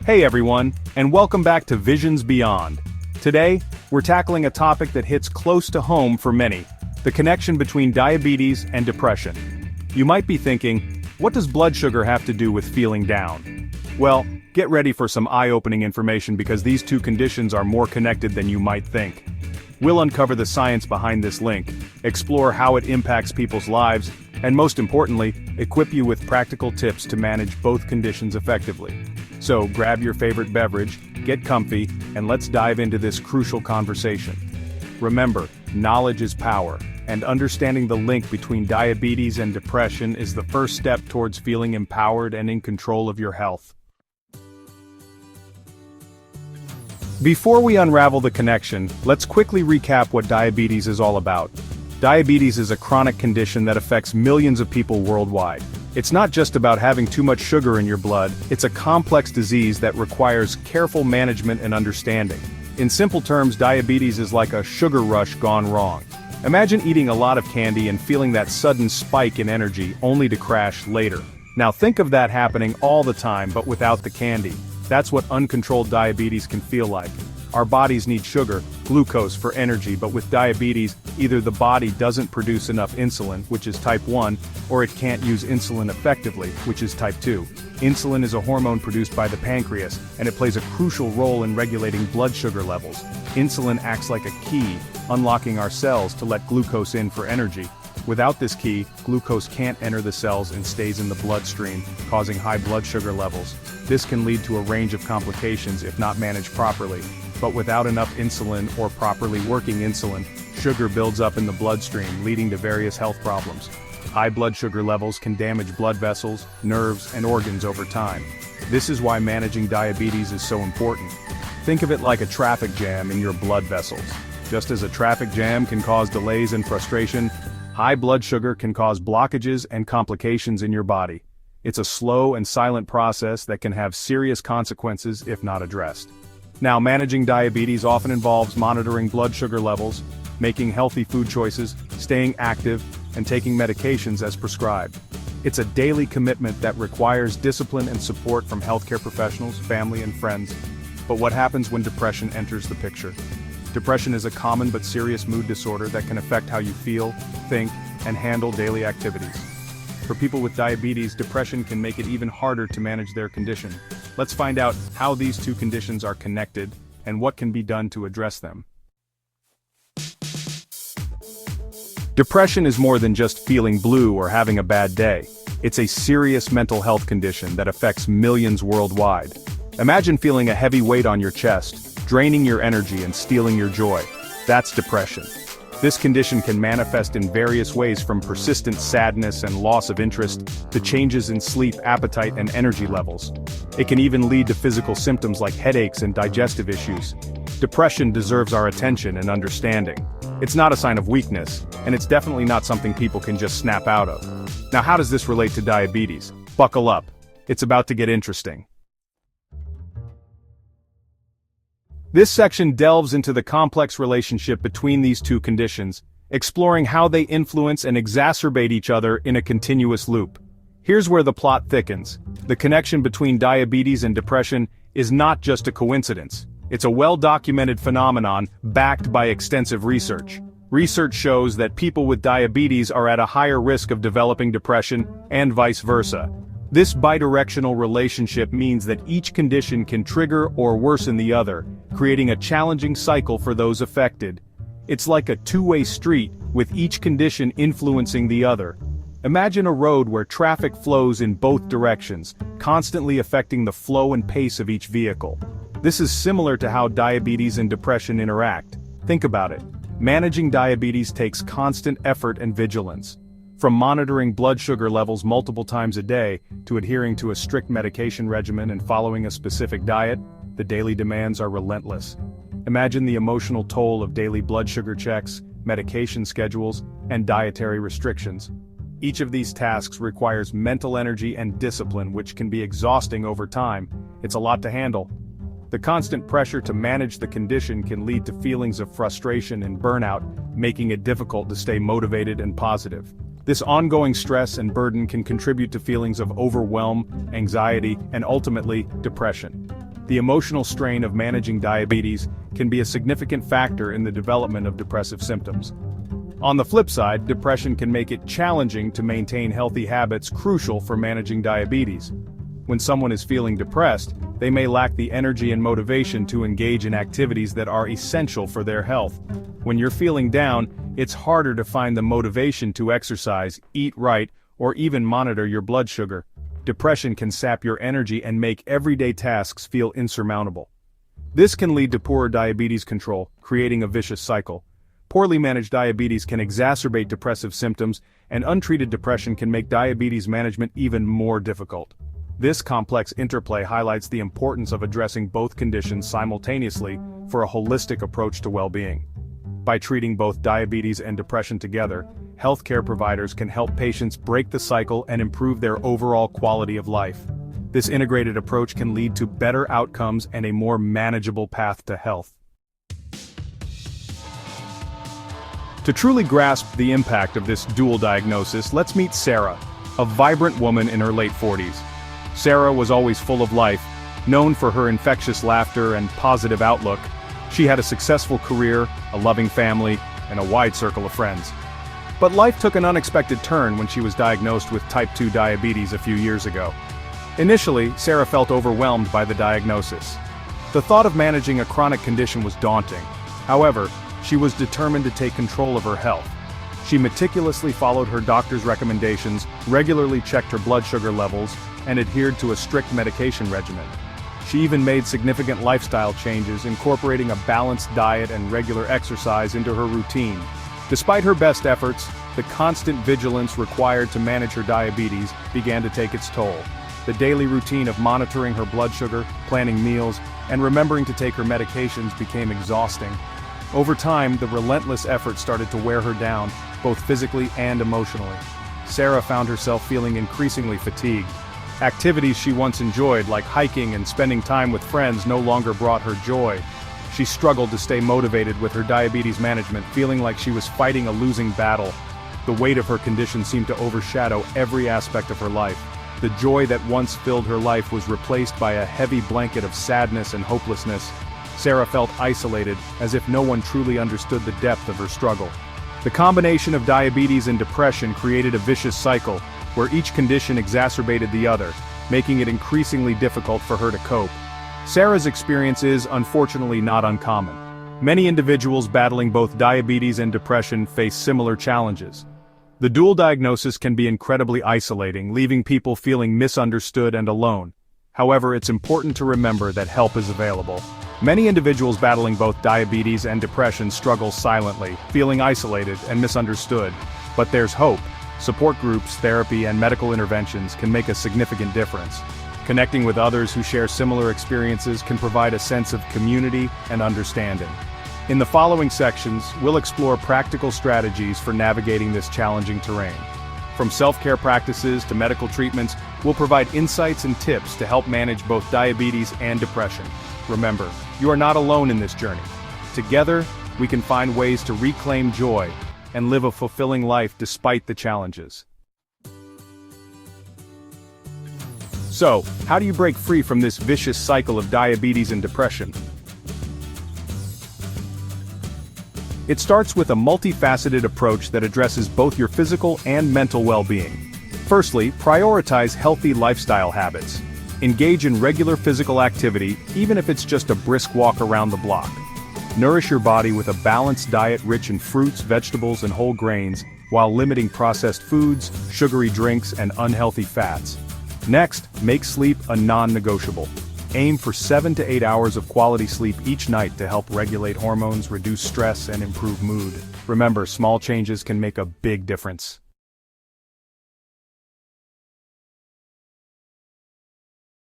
Hey everyone, and welcome back to Visions Beyond. Today, we're tackling a topic that hits close to home for many, the connection between diabetes and depression. You might be thinking, what does blood sugar have to do with feeling down? Well, get ready for some eye-opening information because these two conditions are more connected than you might think. We'll uncover the science behind this link, explore how it impacts people's lives, and most importantly, equip you with practical tips to manage both conditions effectively. So grab your favorite beverage, get comfy, and let's dive into this crucial conversation. Remember, knowledge is power, and understanding the link between diabetes and depression is the first step towards feeling empowered and in control of your health. Before we unravel the connection, let's quickly recap what diabetes is all about. Diabetes is a chronic condition that affects millions of people worldwide. It's not just about having too much sugar in your blood, it's a complex disease that requires careful management and understanding. In simple terms, diabetes is like a sugar rush gone wrong. Imagine eating a lot of candy and feeling that sudden spike in energy only to crash later. Now think of that happening all the time but without the candy. That's what uncontrolled diabetes can feel like. Our bodies need sugar, glucose, for energy, but with diabetes, either the body doesn't produce enough insulin, which is type 1, or it can't use insulin effectively, which is type 2. Insulin is a hormone produced by the pancreas, and it plays a crucial role in regulating blood sugar levels. Insulin acts like a key, unlocking our cells to let glucose in for energy. Without this key, glucose can't enter the cells and stays in the bloodstream, causing high blood sugar levels. This can lead to a range of complications if not managed properly. But without enough insulin or properly working insulin, sugar builds up in the bloodstream, leading to various health problems. High blood sugar levels can damage blood vessels, nerves, and organs over time. This is why managing diabetes is so important. Think of it like a traffic jam in your blood vessels. Just as a traffic jam can cause delays and frustration, high blood sugar can cause blockages and complications in your body. It's a slow and silent process that can have serious consequences if not addressed. Now, managing diabetes often involves monitoring blood sugar levels, making healthy food choices, staying active, and taking medications as prescribed. It's a daily commitment that requires discipline and support from healthcare professionals, family, and friends. But what happens when depression enters the picture? Depression is a common but serious mood disorder that can affect how you feel, think, and handle daily activities. For people with diabetes, depression can make it even harder to manage their condition. Let's find out how these two conditions are connected and what can be done to address them. Depression is more than just feeling blue or having a bad day. It's a serious mental health condition that affects millions worldwide. Imagine feeling a heavy weight on your chest, draining your energy and stealing your joy. That's depression. This condition can manifest in various ways, from persistent sadness and loss of interest to changes in sleep, appetite, and energy levels. It can even lead to physical symptoms like headaches and digestive issues. Depression deserves our attention and understanding. It's not a sign of weakness, and it's definitely not something people can just snap out of. Now, how does this relate to diabetes? Buckle up. It's about to get interesting. This section delves into the complex relationship between these two conditions, exploring how they influence and exacerbate each other in a continuous loop. Here's where the plot thickens. The connection between diabetes and depression is not just a coincidence. It's a well-documented phenomenon backed by extensive research. Research shows that people with diabetes are at a higher risk of developing depression, and vice versa. This bidirectional relationship means that each condition can trigger or worsen the other, creating a challenging cycle for those affected. It's like a two-way street, with each condition influencing the other. Imagine a road where traffic flows in both directions, constantly affecting the flow and pace of each vehicle. This is similar to how diabetes and depression interact. Think about it. Managing diabetes takes constant effort and vigilance. From monitoring blood sugar levels multiple times a day, to adhering to a strict medication regimen and following a specific diet, the daily demands are relentless. Imagine the emotional toll of daily blood sugar checks, medication schedules, and dietary restrictions. Each of these tasks requires mental energy and discipline, which can be exhausting over time. It's a lot to handle. The constant pressure to manage the condition can lead to feelings of frustration and burnout, making it difficult to stay motivated and positive. This ongoing stress and burden can contribute to feelings of overwhelm, anxiety, and ultimately, depression. the emotional strain of managing diabetes can be a significant factor in the development of depressive symptoms. On the flip side, depression can make it challenging to maintain healthy habits crucial for managing diabetes. When someone is feeling depressed, they may lack the energy and motivation to engage in activities that are essential for their health. When you're feeling down, it's harder to find the motivation to exercise, eat right, or even monitor your blood sugar. Depression can sap your energy and make everyday tasks feel insurmountable. This can lead to poor diabetes control, creating a vicious cycle. Poorly managed diabetes can exacerbate depressive symptoms, and untreated depression can make diabetes management even more difficult. This complex interplay highlights the importance of addressing both conditions simultaneously for a holistic approach to well-being. By treating both diabetes and depression together, healthcare providers can help patients break the cycle and improve their overall quality of life. This integrated approach can lead to better outcomes and a more manageable path to health. To truly grasp the impact of this dual diagnosis, let's meet Sarah, a vibrant woman in her late 40s. Sarah was always full of life, known for her infectious laughter and positive outlook. She had a successful career, a loving family, and a wide circle of friends. But life took an unexpected turn when she was diagnosed with type 2 diabetes a few years ago. Initially, Sarah felt overwhelmed by the diagnosis. The thought of managing a chronic condition was daunting. However, she was determined to take control of her health. She meticulously followed her doctor's recommendations, regularly checked her blood sugar levels, and adhered to a strict medication regimen. She even made significant lifestyle changes, incorporating a balanced diet and regular exercise into her routine. Despite her best efforts, the constant vigilance required to manage her diabetes began to take its toll. The daily routine of monitoring her blood sugar, planning meals, and remembering to take her medications became exhausting. Over time, the relentless effort started to wear her down, both physically and emotionally. Sarah found herself feeling increasingly fatigued. Activities she once enjoyed, like hiking and spending time with friends, no longer brought her joy. She struggled to stay motivated with her diabetes management, feeling like she was fighting a losing battle. The weight of her condition seemed to overshadow every aspect of her life. The joy that once filled her life was replaced by a heavy blanket of sadness and hopelessness. Sarah felt isolated, as if no one truly understood the depth of her struggle. The combination of diabetes and depression created a vicious cycle, where each condition exacerbated the other, making it increasingly difficult for her to cope. Sarah's experience is, unfortunately, not uncommon. Many individuals battling both diabetes and depression face similar challenges. The dual diagnosis can be incredibly isolating, leaving people feeling misunderstood and alone. However, it's important to remember that help is available. Many individuals battling both diabetes and depression struggle silently, feeling isolated and misunderstood. But there's hope. Support groups, therapy, and medical interventions can make a significant difference. Connecting with others who share similar experiences can provide a sense of community and understanding. In the following sections, we'll explore practical strategies for navigating this challenging terrain. From self-care practices to medical treatments, we'll provide insights and tips to help manage both diabetes and depression. Remember, you are not alone in this journey. Together, we can find ways to reclaim joy and live a fulfilling life despite the challenges. So, how do you break free from this vicious cycle of diabetes and depression? It starts with a multifaceted approach that addresses both your physical and mental well-being. Firstly, prioritize healthy lifestyle habits. Engage in regular physical activity, even if it's just a brisk walk around the block. Nourish your body with a balanced diet rich in fruits, vegetables, and whole grains, while limiting processed foods, sugary drinks, and unhealthy fats. Next, make sleep a non-negotiable. Aim for 7 to 8 hours of quality sleep each night to help regulate hormones, reduce stress, and improve mood. Remember, small changes can make a big difference.